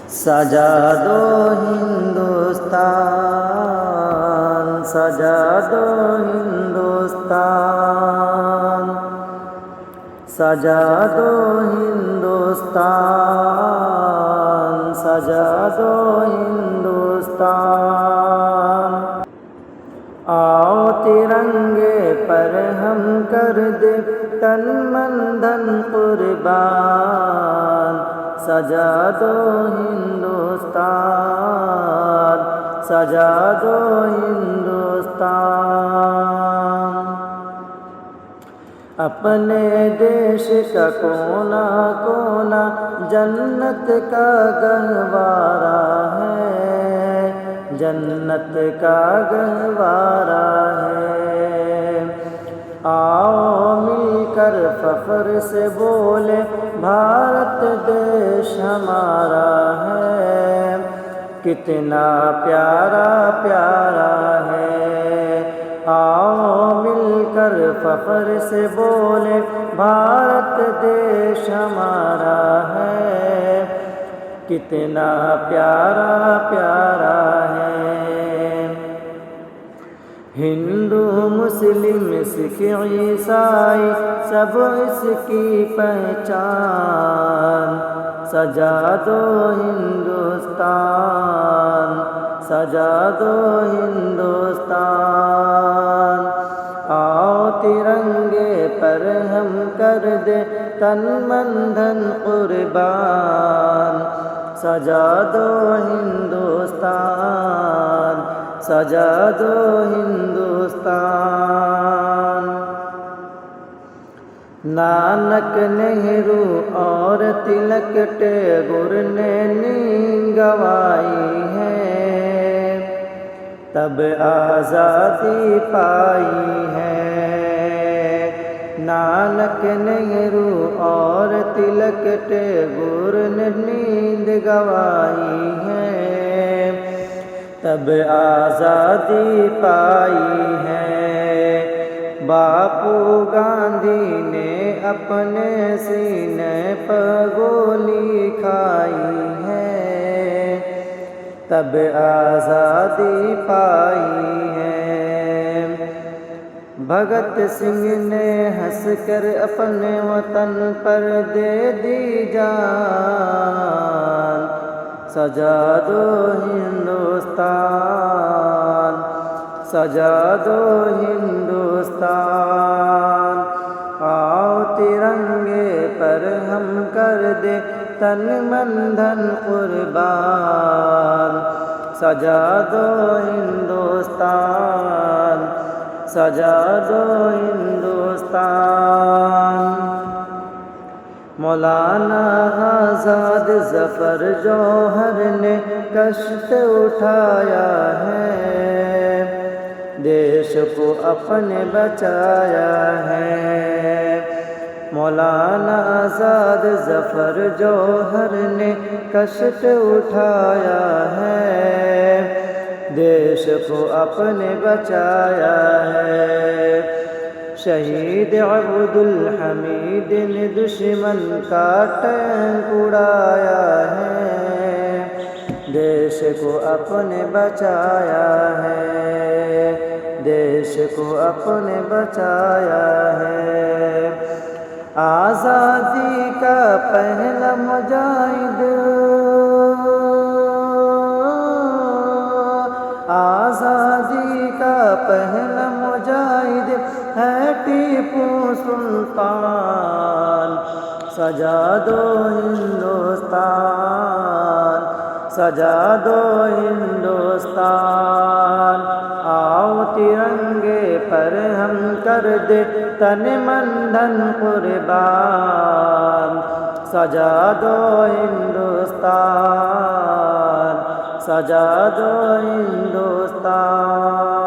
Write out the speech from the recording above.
سجا دو ہندوستان، سجا دو ہندوستان، سجا دو ہندوستان، سجا دو ہندوستان۔ آؤ ترنگے پر ہم کر دے تن من دھن قربان، سجا دو ہندوستان، سجا دو ہندوستان۔ اپنے دیش کا کونا کونا جنت کا گہوارہ ہے، جنت کا گہوارہ ہے۔ آؤ مل کر فخر سے بولے بھارت دیش ہمارا ہے، کتنا پیارا پیارا ہے۔ آؤ مل کر فخر سے بولے بھارت دیش ہمارا ہے، کتنا پیارا پیارا ہے۔ ہندو مسلم سکھ عیسائی سب اس کی پہچان، سجا دو ہندوستان، سجا دو ہندوستان۔ آؤ ترنگے پر ہم کر دے تن من دھن قربان، سجا دو ہندوستان، سجا دو ہندوستان۔ نانک نہرو اور تلک ٹیگور نے نیند گنوائی ہے، تب آزادی پائی ہے۔ نانک نہرو اور تلک ٹیگور نے نیند گنوائی ہے، تب آزادی پائی ہے۔ باپو گاندھی نے اپنے سینے پر گولی کھائی ہے، تب آزادی پائی ہے۔ بھگت سنگھ نے ہنس کر اپنے وطن پر دے دی جان، سجا دو ہندوستان، سجا دو ہندوستان۔ آؤ ترنگے پر ہم کر دے تن من دھن قربان، سجا دو ہندوستان، سجا دو ہندوستان۔ مولانا آزاد ظفر جوہر نے کشت اٹھایا ہے، دیش کو اپنے بچایا ہے۔ مولانا آزاد ظفر جوہر نے کشت اٹھایا ہے، دیش کو اپنے بچایا ہے۔ شہید عبد الحمید نے دشمن کا ٹینک اڑایا ہے، دیش کو اپنے بچایا ہے، دیش کو اپنے بچایا ہے۔ آزادی کا پہلا مجاہد، آزادی کا پہلا مجاہد ہے ٹیپو سلطان، سجا دو ہندوستان، سجا دو ہندوستان۔ آؤ ترنگے پر ہم کر دے تن من دھن قربان، سجا دو ہندوستان، سجا دو ہندوستان۔